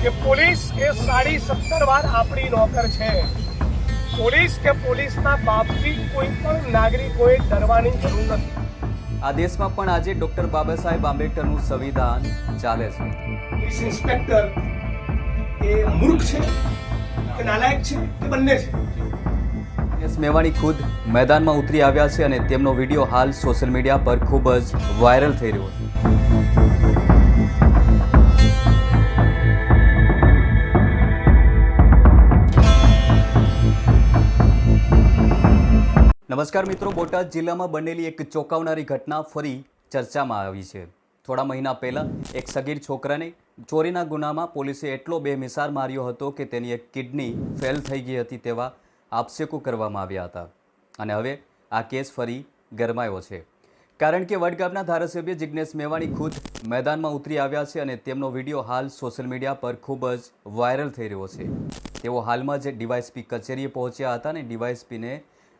કે પોલીસ એ 17.5 વાર આપણી નોકર છે. પોલીસ કે પોલીસના બાપથી કોઈ પણ નાગરિકોએ ડરવાની જરૂર નથી. આ દેશમાં પણ આજે ડોક્ટર બાબા સાહેબ આંબેડકરનું સંવિધાન ચાલે છે. પોલીસ ઇન્સ્પેક્ટર એ મૂર્ખ છે કે નાલાયક છે કે બંને છે? જિગ્નેશ મેવાણી ખુદ મેદાનમાં ઉતરી આવ્યા છે અને તેમનો વિડીયો હાલ સોશિયલ મીડિયા પર ખૂબ જ વાયરલ થઈ રહ્યો છે. નમસ્કાર મિત્રો, બોટાદ જિલ્લામાં બનેલી એક ચોંકાવનારી ઘટના ફરી ચર્ચામાં આવી છે. થોડા મહિના પહેલાં એક સગીર છોકરાને ચોરીના ગુનામાં પોલીસે એટલો બેમિસાર માર્યો હતો કે તેની એક કિડની ફેલ થઈ ગઈ હતી તેવા આક્ષેપો કરવામાં આવ્યા હતા. અને હવે આ કેસ ફરી ગરમાયો છે, કારણ કે વડગામના ધારાસભ્ય જિગ્નેશ મેવાણી ખુદ મેદાનમાં ઉતરી આવ્યા છે અને તેમનો વિડીયો હાલ સોશિયલ મીડિયા પર ખૂબ જ વાયરલ થઈ રહ્યો છે. તેઓ હાલમાં જ ડીવાયએસપી કચેરીએ પહોંચ્યા હતા અને ડીવાયએસપીને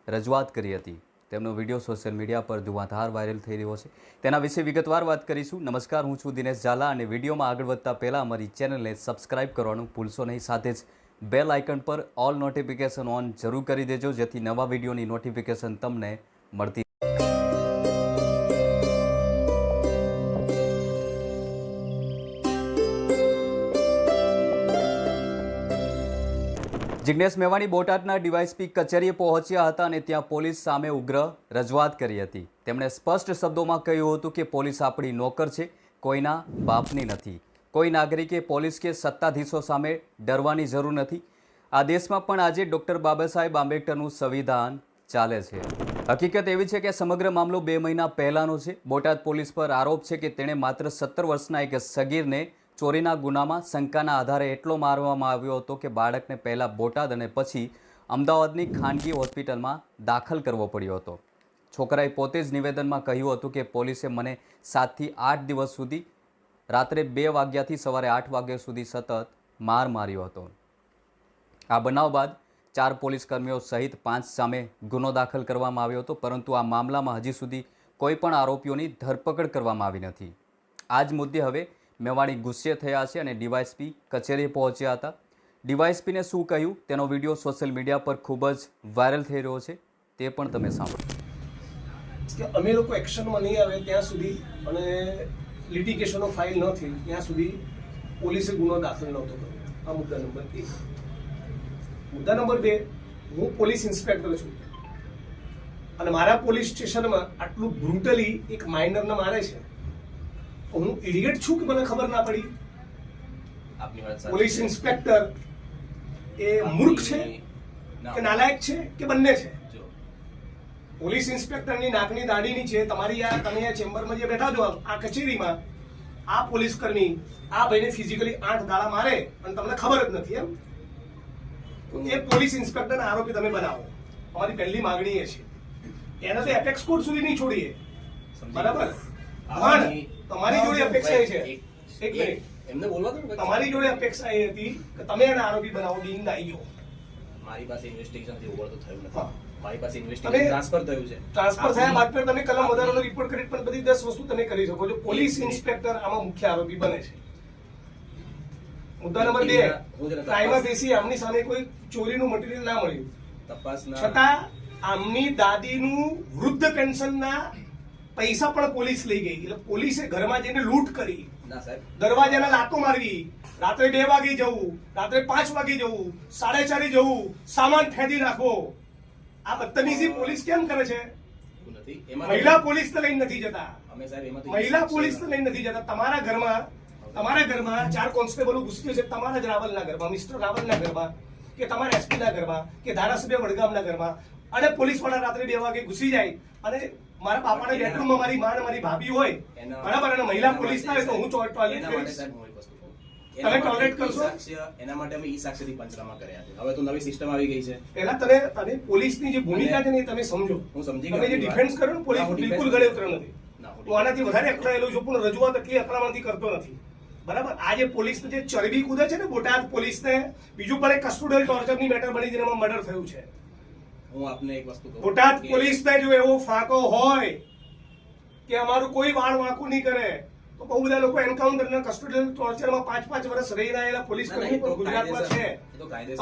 રજૂઆત કરી હતી. તેમનો વિડીયો સોશિયલ મીડિયા પર ધુઆધાર વાયરલ થઈ રહ્યો છે. તેના વિશે વિગતવાર વાત કરીશું. નમસ્કાર, હું છું દિનેશ ઝાલા અને વિડીયોમાં આગળ વધતા પહેલાં અમારી ચેનલને સબસ્ક્રાઇબ કરવાનું ભૂલશો નહીં. સાથે જ બેલ આઇકન પર ઓલ નોટિફિકેશન ઓન જરૂર કરી દેજો, જેથી નવા વિડીયોની નોટિફિકેશન તમને મળતી. જિગ્નેશ મેવાણી બોટાદના ડીવાયએસપી કચેરીએ પહોંચ્યા હતા અને ત્યાં પોલીસ સામે ઉગ્ર રજૂઆત કરી હતી. તેમણે સ્પષ્ટ શબ્દોમાં કહ્યું હતું કે પોલીસ આપણી નોકર છે, કોઈના બાપની નથી. કોઈ નાગરિકે પોલીસ કે સત્તાધીશો સામે ડરવાની જરૂર નથી. આ દેશમાં પણ આજે ડોક્ટર બાબા સાહેબ આંબેડકરનું સંવિધાન ચાલે છે. હકીકત એવી છે કે સમગ્ર મામલો 2 મહિના પહેલાંનો છે. બોટાદ પોલીસ પર આરોપ છે કે તેણે માત્ર 17 વર્ષના એક સગીરને ચોરીના ગુનામાં શંકાના આધારે એટલો મારવામાં આવ્યો હતો કે બાળકને પહેલાં બોટાદ અને પછી અમદાવાદની ખાનગી હોસ્પિટલમાં દાખલ કરવો પડ્યો હતો. છોકરાએ પોતે જ નિવેદનમાં કહ્યું હતું કે પોલીસે મને 7 થી 8 દિવસ સુધી રાત્રે 2 વાગ્યાથી સવારે 8 વાગ્યા સુધી સતત માર માર્યો હતો. આ બનાવ બાદ 4 પોલીસકર્મીઓ સહિત 5 સામે ગુનો દાખલ કરવામાં આવ્યો હતો, પરંતુ આ મામલામાં હજી સુધી કોઈ પણ આરોપીઓની ધરપકડ કરવામાં આવી નથી. આ જ મુદ્દે હવે મેવાણી ગુસ્સે થયા છે અને ડીવાયએસપી કચેરીએ પહોંચ્યા હતા. ડીવાયએસપીને શું કહ્યું તેનો વિડીયો સોશિયલ મીડિયા પર ખૂબ જ વાયરલ થઈ રહ્યો છે, તે પણ તમે સાંભળો. કે અમે લોકો એક્શનમાં નહીં આવે ત્યાં સુધી અને લિટિગેશનો ફાઇલ ન થઈ ત્યાં સુધી પોલીસે ગુનો દાખલ નહોતો કર્યો. આ મુદ્દા નંબર 1. મુદ્દા નંબર 2, હું પોલીસ ઇન્સ્પેક્ટર છું અને મારા પોલીસ સ્ટેશનમાં આટલું બ્રુટલી એક માઇનરને મારે છે. હું ઇડિયટ છું કે મને ખબર ના પડી? પોલીસ ઇન્સ્પેક્ટર એ મૂર્ખ છે કે નાલાયક છે કે બંને છે? પોલીસ ઇન્સ્પેક્ટરની નાકની દાઢીની છે. તમારી તમે આ ચેમ્બરમાં જે બેઠા છો આ કચેરીમાં, આ પોલીસ કર્મી આ ભાઈને ફિઝિકલી 8 દાડા મારે અને તમને ખબર જ નથી એમ? એ પોલીસ ઇન્સ્પેક્ટરના આરોપી તમે બનાવો. અમારી પહેલી માંગણી એ છે, એને તો એપેક્સ કોર્ટ સુધી નહીં છોડીએ, બરાબર? પણ તમારી જોડે અપેક્ષા એ છે, એક મિનિટ, એમને બોલવા દો. તમારી જોડે અપેક્ષા એ હતી કે તમે એને આરોપી બનાવો. બીંગ આઈઓ મારી પાસે ઇન્વેસ્ટિગેશન થી ઉપર તો થયું નથી. મારી પાસે ઇન્વેસ્ટિગેશન ટ્રાન્સફર થયું છે. ટ્રાન્સફર થયા બાદ પર તમે કલમ વધારાનો રિપોર્ટ કરી પણ બધી 10 વસ્તુ તમે કરી શકો છો. પોલીસ ઇન્સ્પેક્ટર આમાં મુખ્ય આરોપી બને છે. મુદ્દા નંબર 2, પ્રાઇમા ફેસી આમની સામે કોઈ ચોરીનું મટીરીયલ ના મળ્યું, તપાસના છતાં આમની દાદીનું વૃદ્ધ પેન્શનના પૈસા પણ પોલીસ લઈ ગઈ. એટલે પોલીસે ઘરમાં જઈને લૂંટ કરી, દરવાજાના લાતો મારવી, રાત્રે 2 વાગે જવું, રાત્રે 5 વાગે જવું, 4:30 જવું, સામાન ફેંદી નાખવો. આ બદતમીઝી પોલીસ કેમ કરે છે? મહિલા પોલીસ તો લઈને નથી જતા. મહિલા પોલીસ તો લઈને નથી જતા. તમારા ઘરમાં 4 કોન્સ્ટેબલો ઘૂસી છે, તમારા જ રાવલના ઘરમાં, મિસ્ટર રાવલના ઘરમાં, કે તમારા એસપી ના ઘરમાં, કે ધારાસભ્ય વડગામના ઘરમાં, અને પોલીસ વાળા રાત્રે 2 વાગે ઘૂસી જાય અને મારા બાપાના બેડરૂમમાં મારી માં મારી ભાભી હોય, બરાબર, અને મહિલા પોલીસ ના હોય તો હું ટોયલેટ કરીશ. તમે ટોયલેટ કરશો? એના માટે અમે ઈ સાક્ષરી પંચનામા કર્યા છે. હવે તો નવી સિસ્ટમ આવી ગઈ છે. પહેલા તમે પોલીસની જે ભૂમિકા છે ને તમે સમજો. હું સમજી ગયો. તમે જે ડિફેન્સ કર્યો ને પોલીસ બિલકુલ ગળે ઉતર્યો નથી. હું આનાથી વધારે અકળાયેલો છું પણ રજૂઆત એટલી અકળામણથી કરતો નથી, બરાબર? આ જે પોલીસને જે ચરબી કૂદે છે ને બોટાદ પોલીસને, બીજું પણ એક કસ્ટોડિયલ ટોર્ચરની મેટર બની જેમાં મર્ડર થયું છે. હું આપને એક વસ્તુ કહું, બોટાદ પોલીસને જો એવો ફાંકો હોય કે અમારું કોઈ વાળ વાંકું નહીં કરે, તો બહુ બધા લોકો એન્કાઉન્ટર અને કસ્ટોડિયલ ટોર્ચરમાં 5-5 વર્ષ રહી રહેલા પોલીસ કર્મી પણ ગુજરાતમાં છે.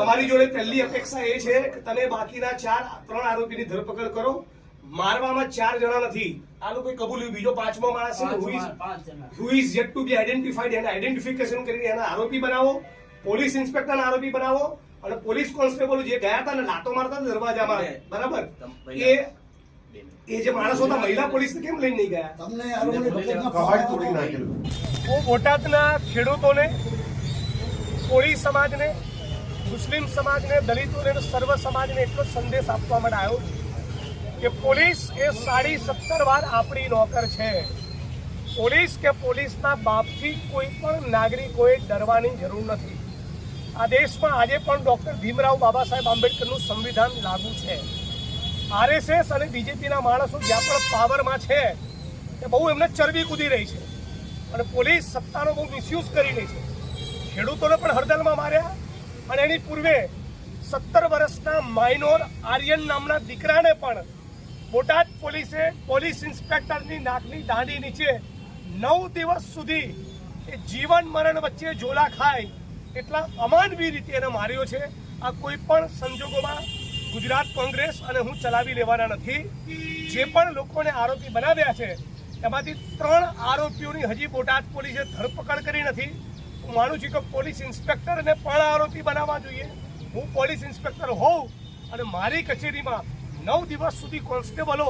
અમારી જોડે પહેલી અપેક્ષા એ છે કે તમે બાકીના 3 આરોપીની ધરપકડ કરો. મારવામાં 4 જણા નથી, આ લોકોએ કબૂલ્યું. બીજો 5મો માણસ છે who is yet to be identified, એને આઈડેન્ટિફિકેશન કરીને એના આરોપી બનાવો, પોલીસ ઇન્સ્પેક્ટરના આરોપી બનાવો, અને પોલીસ કોન્સ્ટેબલ જે ગયા હતા ને લાતો મારતા હતા દરવાજામાં, બરાબર, એ જે માણસો હતા મહિલા પોલીસ કેમ લઈને નહીં ગયા? હું બોટાદના ખેડૂતોને, કોળી સમાજને, મુસ્લિમ સમાજને, દલિતોને અને સર્વ સમાજને એટલો સંદેશ આપવા માટે આવ્યો કે પોલીસ એ 17.5 વાર આપણી નોકર છે. પોલીસ કે પોલીસના બાપથી કોઈ પણ નાગરિકોએ ડરવાની જરૂર નથી. આ દેશમાં આજે પણ ડોક્ટર ભીમરાવ બાબા સાહેબ આંબેડકરનું સંવિધાન લાગુ છે. આરએસએસ અને બીજેપીના માણસો જ્યાં પણ પાવરમાં છે એ બહુ એમને ચરબી કૂદી રહી છે અને પોલીસ સત્તાનો બહુ મિસયુઝ કરી રહી છે. ખેડૂતોને પણ હળદળમાં માર્યા અને એની પૂર્વે 17 વર્ષના માઇનોર આર્યન નામના દીકરાને પણ બોટાદ પોલીસે પોલીસ ઇન્સ્પેક્ટરની નાકની દાંડી નીચે 9 દિવસ સુધી એ જીવન મરણ વચ્ચે ઝોલા ખાય એટલા અમાનવી રીતે એને માર્યો છે. આ કોઈ પણ સંજોગોમાં ગુજરાત કોંગ્રેસ અને હું ચલાવી લેવાના નથી. જે પણ લોકોને આરોપી બનાવ્યા છે એમાંથી 3 આરોપીઓની હજી બોટાદ પોલીસે ધરપકડ કરી નથી. હું માનું છું કે પોલીસ ઇન્સ્પેક્ટરને પણ આરોપી બનાવવા જોઈએ. હું પોલીસ ઇન્સ્પેક્ટર હોઉં અને મારી કચેરીમાં 9 દિવસ સુધી કોન્સ્ટેબલો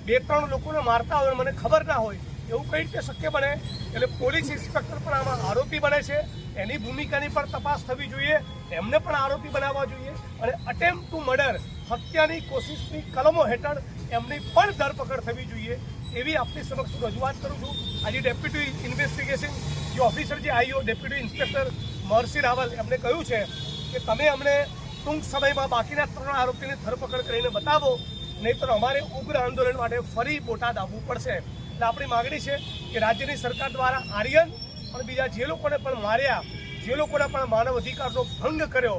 2-3 લોકોને મારતા હોય મને ખબર ના હોય, એવું કઈ રીતે શક્ય બને? એટલે પોલીસ ઇન્સ્પેક્ટર પણ આમાં આરોપી બને છે. એની ભૂમિકાની પણ તપાસ થવી જોઈએ, એમને પણ આરોપી બનાવવા જોઈએ અને અટેમ્પ્ટ ટુ મર્ડર, હત્યાની કોશિશની કલમો હેઠળ એમની પણ ધરપકડ થવી જોઈએ એવી આપની સમક્ષ રજૂઆત કરું છું. આજે ડેપ્યુટી ઇન્વેસ્ટિગેશન જે ઓફિસર જે આવ્યો, ડેપ્યુટી ઇન્સ્પેક્ટર મહર્ષિ રાવલ, એમને કહ્યું છે કે તમે અમને ટૂંક સમયમાં બાકીના 3 આરોપીની ધરપકડ કરીને બતાવો, નહીંતર અમારે ઉગ્ર આંદોલન માટે ફરી બોટાદ આવવું પડશે. એટલે આપણી માગણી છે કે રાજ્યની સરકાર દ્વારા આર્યન અને બીજા જે લોકોને પણ માર્યા, જે લોકોને પણ માનવ અધિકારનો ભંગ કર્યો,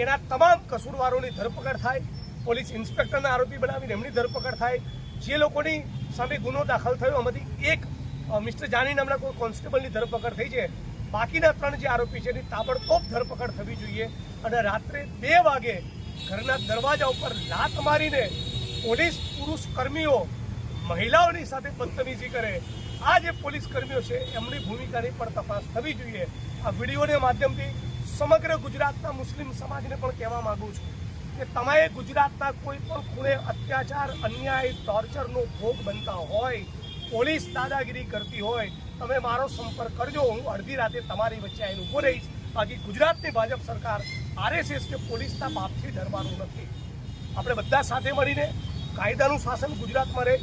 એના તમામ કસૂરવારોની ધરપકડ થાય. પોલીસ ઇન્સ્પેક્ટરના આરોપી બનાવીને એમની ધરપકડ થાય. જે લોકોની સામે ગુનો દાખલ થયો એમાંથી એક મિસ્ટર જાની નામના કોઈ કોન્સ્ટેબલની ધરપકડ થઈ છે. બાકીના 3 જે આરોપી છે એની તાબડતોબ ધરપકડ થવી જોઈએ અને રાત્રે 2 વાગે ઘરના દરવાજા ઉપર લાત મારીને પોલીસ પુરુષ કર્મીઓ મહિલાઓની સાથે બદતમીજી કરે, આ જે પોલીસ કર્મીઓ છે એમની ભૂમિકાની પણ તપાસ થવી જોઈએ. આ વિડીયોના માધ્યમથી સમગ્ર ગુજરાતના મુસ્લિમ સમાજને પણ કહેવા માંગુ છું કે તમે ગુજરાતના કોઈ પણ ખૂણે અત્યાચાર, અન્યાય, ટોર્ચરનો ભોગ બનતા હોય, પોલીસ દાદાગીરી કરતી હોય, તમે મારો સંપર્ક કરજો. હું અડધી રાતે તમારી વચ્ચે આવીને ઊભો રહીશ. બાકી ગુજરાતની ભાજપ સરકાર આરએસએસ કે પોલીસના બાપથી ડરવાનું નથી. આપણે બધા સાથે મળીને કાયદાનું શાસન ગુજરાતમાં રહે.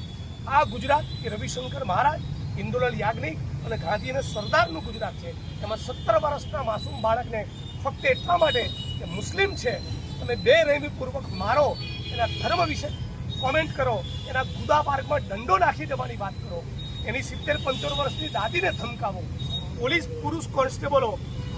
આ ગુજરાત એ રવિશંકર મહારાજ, ઇન્દુલાલ યાજ્ઞિક અને ગાંધી અને સરદારનું ગુજરાત છે. એમાં 17 વર્ષના માસૂમ બાળકને ફક્ત એટલા માટે કે મુસ્લિમ છે તમે બેરહેમીપૂર્વક મારો, એના ધર્મ વિશે કોમેન્ટ કરો, એના ગુદા પાર્કમાં દંડો નાખી દેવાની વાત કરો, એની 70-75 વર્ષની દાદીને ધમકાવો, પોલીસ પુરુષ કોન્સ્ટેબલો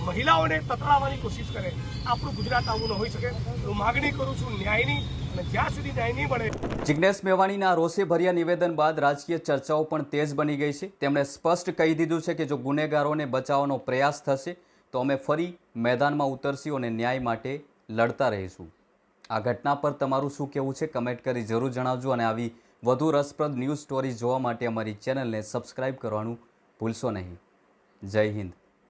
મહિલાઓને તતડાવવાની કોશિશ કરે, આપણું ગુજરાત આવું ન હોઈ શકે. હું માગણી કરું છું ન્યાયની, અને જ્યાં સુધી ન્યાય નહીં મળે. જિજ્ઞેશ મેવાણીના રોષેભર્યા નિવેદન બાદ રાજકીય ચર્ચાઓ પણ તેજ બની ગઈ છે. તેમણે સ્પષ્ટ કહી દીધું છે કે જો ગુનેગારોને બચાવવાનો પ્રયાસ થશે તો અમે ફરી મેદાનમાં ઉતરશું અને ન્યાય માટે લડતા રહીશું. આ ઘટના પર તમારું શું કહેવું છે કમેન્ટ કરી જરૂર જણાવજો અને આવી વધુ રસપ્રદ ન્યૂઝ સ્ટોરી જોવા માટે અમારી ચેનલને સબસ્ક્રાઈબ કરવાનું ભૂલશો નહીં. જય હિન્દ.